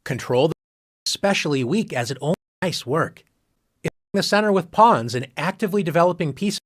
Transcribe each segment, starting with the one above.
Control especially weak as it only nice work. In the center with pawns and actively developing pieces.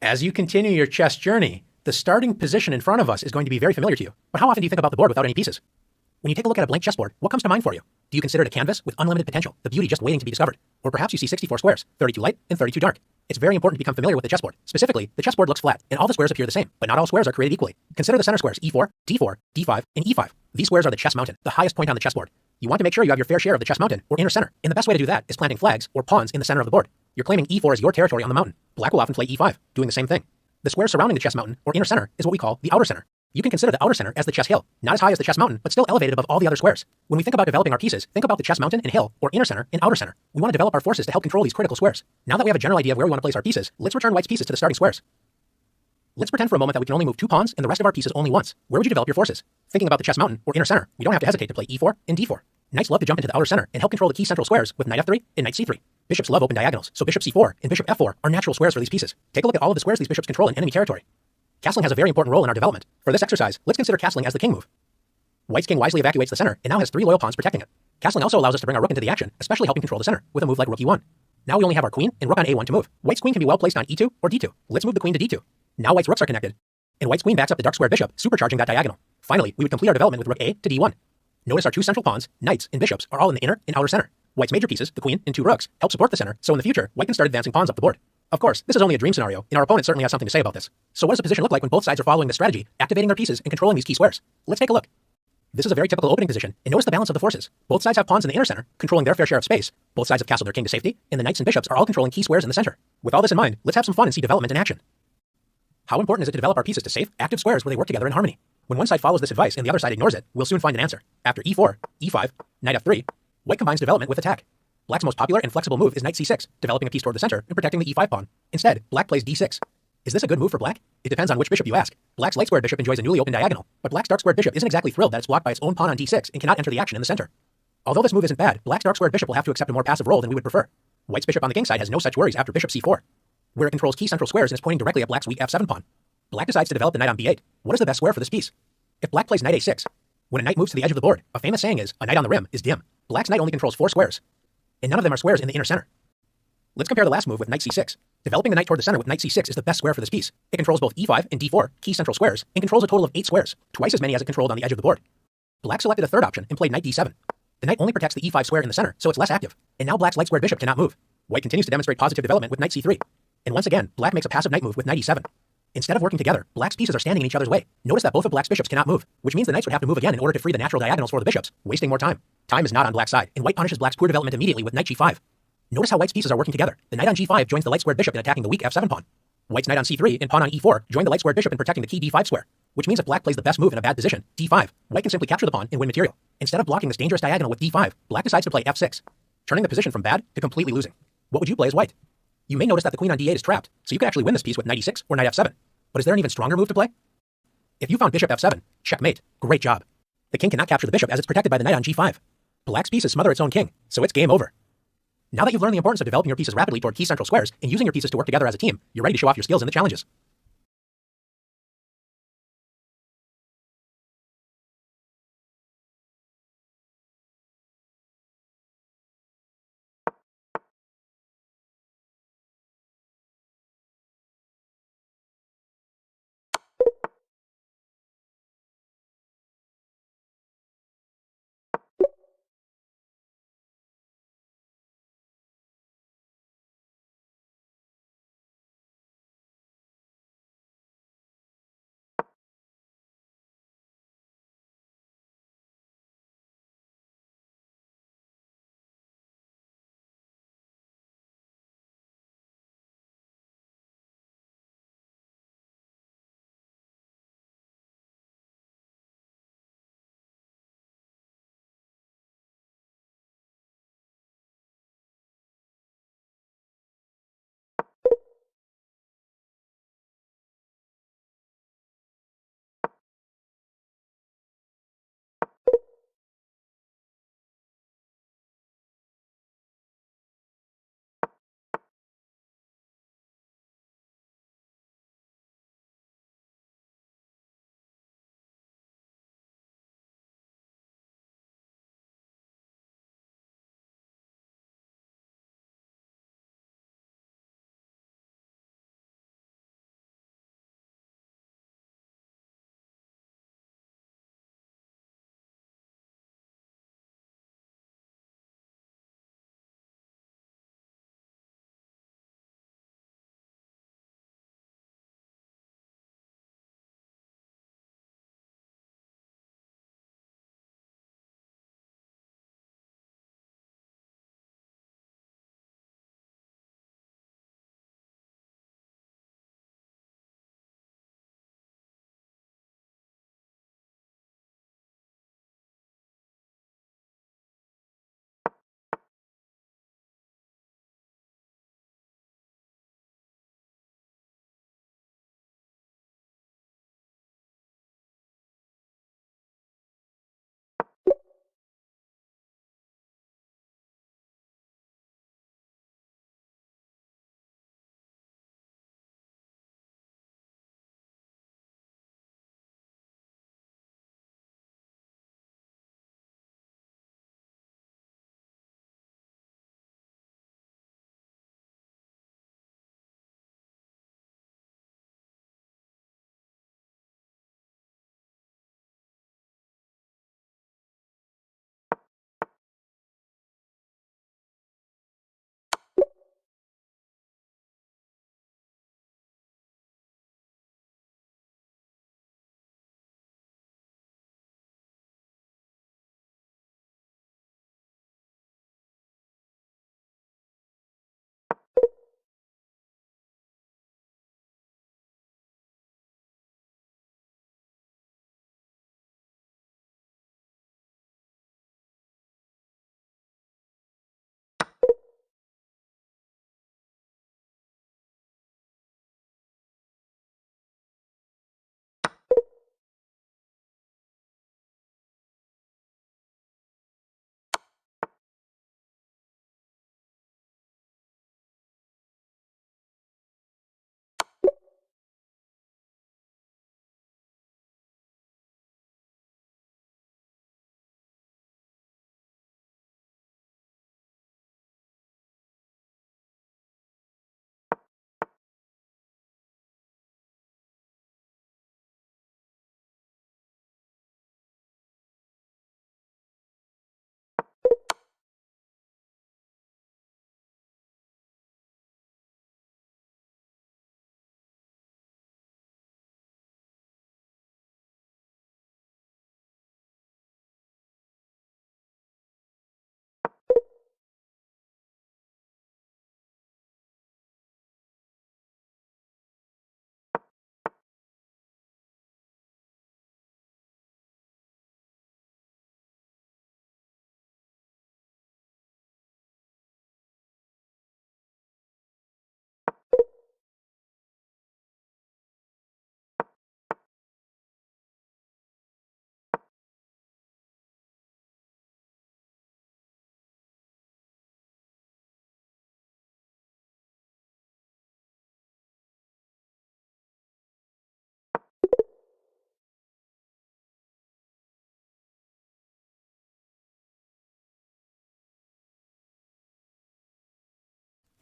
As you continue your chess journey, the starting position in front of us is going to be very familiar to you. But how often do you think about the board without any pieces? When you take a look at a blank chessboard, what comes to mind for you? Do you consider it a canvas with unlimited potential, the beauty just waiting to be discovered? Or perhaps you see 64 squares, 32 light and 32 dark. It's very important to become familiar with the chessboard. Specifically, the chessboard looks flat, and all the squares appear the same, but not all squares are created equally. Consider the center squares E4, D4, D5, and E5. These squares are the chess mountain, the highest point on the chessboard. You want to make sure you have your fair share of the chess mountain, or inner center, and the best way to do that is planting flags, or pawns, in the center of the board. You're claiming E4 as your territory on the mountain. Black will often play E5, doing the same thing. The square surrounding the chess mountain, or inner center, is what we call the outer center. You can consider the outer center as the chess hill, not as high as the chess mountain, but still elevated above all the other squares. When we think about developing our pieces, think about the chess mountain and hill, or inner center and outer center. We want to develop our forces to help control these critical squares. Now that we have a general idea of where we want to place our pieces, let's return white's pieces to the starting squares. Let's pretend for a moment that we can only move 2 pawns and the rest of our pieces only once. Where would you develop your forces? Thinking about the chess mountain, or inner center, we don't have to hesitate to play E4 and D4. Knights love to jump into the outer center and help control the key central squares with knight F3 and knight C3. Bishops love open diagonals, so bishop C4 and bishop F4 are natural squares for these pieces. Take a look at all of the squares these bishops control in enemy territory. Castling has a very important role in our development. For this exercise, let's consider castling as the king move. White's king wisely evacuates the center and now has 3 loyal pawns protecting it. Castling also allows us to bring our rook into the action, especially helping control the center, with a move like rook E1. Now we only have our queen and rook on A1 to move. White's queen can be well placed on E2 or D2. Let's move the queen to D2. Now white's rooks are connected, and white's queen backs up the dark square bishop, supercharging that diagonal. Finally, we would complete our development with rook A to D1. Notice our 2 central pawns, knights, and bishops are all in the inner and outer center. White's major pieces, the queen and 2 rooks, help support the center, so in the future, white can start advancing pawns up the board. Of course, this is only a dream scenario, and our opponent certainly has something to say about this. So what does the position look like when both sides are following this strategy, activating their pieces and controlling these key squares? Let's take a look. This is a very typical opening position, and notice the balance of the forces. Both sides have pawns in the inner center, controlling their fair share of space. Both sides have castled their king to safety, and the knights and bishops are all controlling key squares in the center. With all this in mind, let's have some fun and see development in action. How important is it to develop our pieces to safe, active squares where they work together in harmony? When one side follows this advice and the other side ignores it, we'll soon find an answer. After E4, E5, knight F3, white combines development with attack. Black's most popular and flexible move is knight C6, developing a piece toward the center and protecting the E5 pawn. Instead, black plays D6. Is this a good move for black? It depends on which bishop you ask. Black's light squared bishop enjoys a newly open diagonal, but black's dark squared bishop isn't exactly thrilled that it's blocked by its own pawn on d6 and cannot enter the action in the center. Although this move isn't bad, black's dark squared bishop will have to accept a more passive role than we would prefer. White's bishop on the king side has no such worries after bishop c4, where it controls key central squares and is pointing directly at black's weak f7 pawn. Black decides to develop the knight on b8. What is the best square for this piece? If black plays knight a6, when a knight moves to the edge of the board, a famous saying is, a knight on the rim is dim. Black's knight only controls 4 squares, and none of them are squares in the inner center. Let's compare the last move with knight c6. Developing the knight toward the center with knight c6 is the best square for this piece. It controls both e5 and d4, key central squares, and controls a total of 8 squares, twice as many as it controlled on the edge of the board. Black selected a third option and played knight d7. The knight only protects the e5 square in the center, so it's less active, and now black's light squared bishop cannot move. White continues to demonstrate positive development with knight c3. And once again, black makes a passive knight move with knight e7. Instead of working together, black's pieces are standing in each other's way. Notice that both of black's bishops cannot move, which means the knights would have to move again in order to free the natural diagonals for the bishops, wasting more time. Time is not on black's side, and white punishes black's poor development immediately with knight g5. Notice how white's pieces are working together. The knight on g5 joins the light squared bishop in attacking the weak f7 pawn. White's knight on c3 and pawn on e4 join the light squared bishop in protecting the key d5 square, which means if black plays the best move in a bad position, d5, white can simply capture the pawn and win material. Instead of blocking this dangerous diagonal with d5, black decides to play f6, turning the position from bad to completely losing. What would you play as white? You may notice that the queen on d8 is trapped, so you could actually win this piece with knight e6 or knight f7. But is there an even stronger move to play? If you found bishop f7, checkmate, great job. The king cannot capture the bishop as it's protected by the knight on g5. Black's pieces smother its own king, so it's game over. Now that you've learned the importance of developing your pieces rapidly toward key central squares and using your pieces to work together as a team, you're ready to show off your skills in the challenges.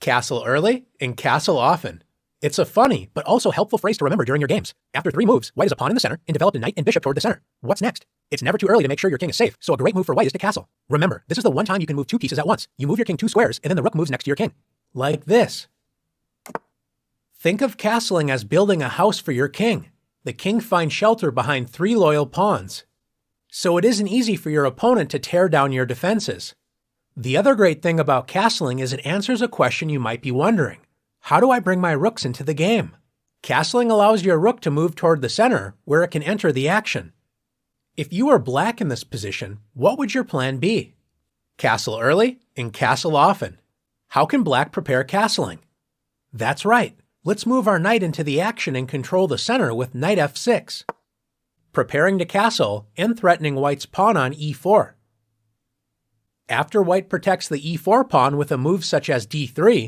Castle early and castle often. It's a funny, but also helpful phrase to remember during your games. After 3 moves, white is a pawn in the center and developed a knight and bishop toward the center. What's next? It's never too early to make sure your king is safe, so a great move for white is to castle. Remember, this is the one time you can move 2 pieces at once. You move your king 2 squares, and then the rook moves next to your king. Like this. Think of castling as building a house for your king. The king finds shelter behind 3 loyal pawns. So it isn't easy for your opponent to tear down your defenses. The other great thing about castling is it answers a question you might be wondering. How do I bring my rooks into the game? Castling allows your rook to move toward the center, where it can enter the action. If you were black in this position, what would your plan be? Castle early and castle often. How can black prepare castling? That's right. Let's move our knight into the action and control the center with knight f6. Preparing to castle and threatening white's pawn on e4. After white protects the e4 pawn with a move such as d3,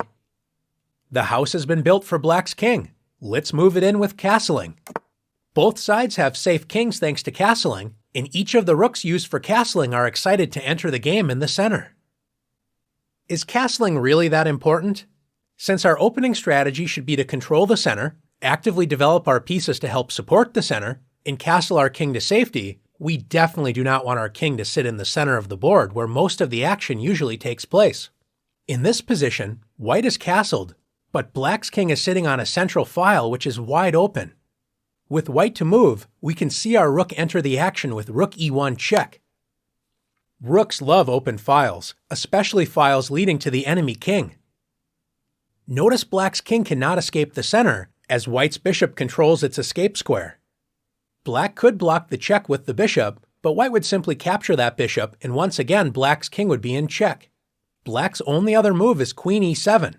the house has been built for black's king. Let's move it in with castling. Both sides have safe kings thanks to castling, and each of the rooks used for castling are excited to enter the game in the center. Is castling really that important? Since our opening strategy should be to control the center, actively develop our pieces to help support the center, and castle our king to safety, we definitely do not want our king to sit in the center of the board where most of the action usually takes place. In this position, white is castled, but black's king is sitting on a central file which is wide open. With white to move, we can see our rook enter the action with rook e1 check. Rooks love open files, especially files leading to the enemy king. Notice black's king cannot escape the center, as white's bishop controls its escape square. Black could block the check with the bishop, but white would simply capture that bishop, and once again black's king would be in check. Black's only other move is queen e7.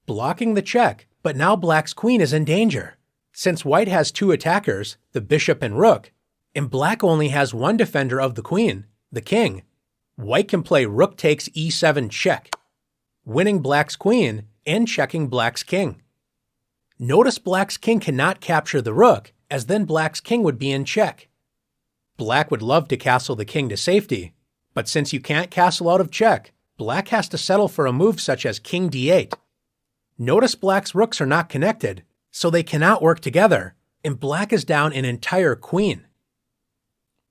Blocking the check, but now black's queen is in danger. Since white has 2 attackers, the bishop and rook, and black only has 1 defender of the queen, the king, white can play rook takes e7 check, winning black's queen and checking black's king. Notice black's king cannot capture the rook, as then black's king would be in check. Black would love to castle the king to safety, but since you can't castle out of check, black has to settle for a move such as king d8. Notice black's rooks are not connected, so they cannot work together, and black is down an entire queen.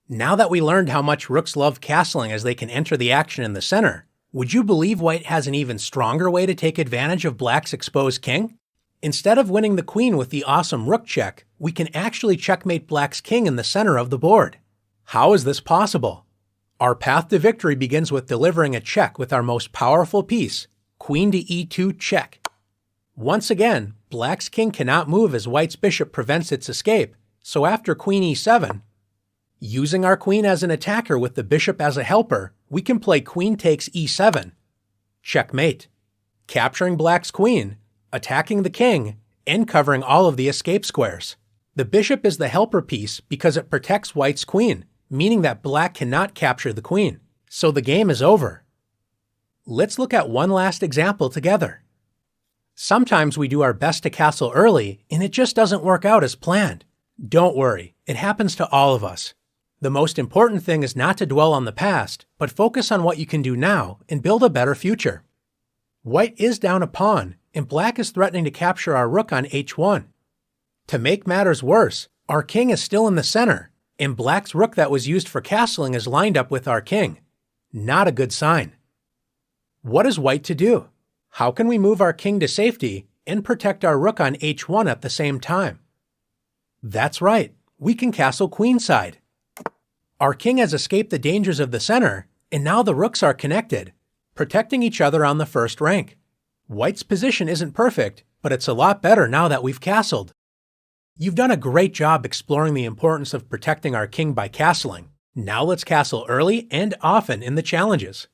Now that we learned how much rooks love castling as they can enter the action in the center, would you believe white has an even stronger way to take advantage of black's exposed king? Instead of winning the queen with the awesome rook check, we can actually checkmate black's king in the center of the board. How is this possible? Our path to victory begins with delivering a check with our most powerful piece, queen to e2 check. Once again, black's king cannot move as white's bishop prevents its escape, so after queen e7, using our queen as an attacker with the bishop as a helper, we can play queen takes e7, checkmate, capturing black's queen, attacking the king, and covering all of the escape squares. The bishop is the helper piece because it protects white's queen, meaning that black cannot capture the queen, so the game is over. Let's look at one last example together. Sometimes we do our best to castle early, and it just doesn't work out as planned. Don't worry, it happens to all of us. The most important thing is not to dwell on the past, but focus on what you can do now and build a better future. White is down a pawn, and black is threatening to capture our rook on h1. To make matters worse, our king is still in the center, and black's rook that was used for castling is lined up with our king. Not a good sign. What is white to do? How can we move our king to safety and protect our rook on h1 at the same time? That's right, we can castle queenside. Our king has escaped the dangers of the center, and now the rooks are connected, protecting each other on the first rank. White's position isn't perfect, but it's a lot better now that we've castled. You've done a great job exploring the importance of protecting our king by castling. Now let's castle early and often in the challenges.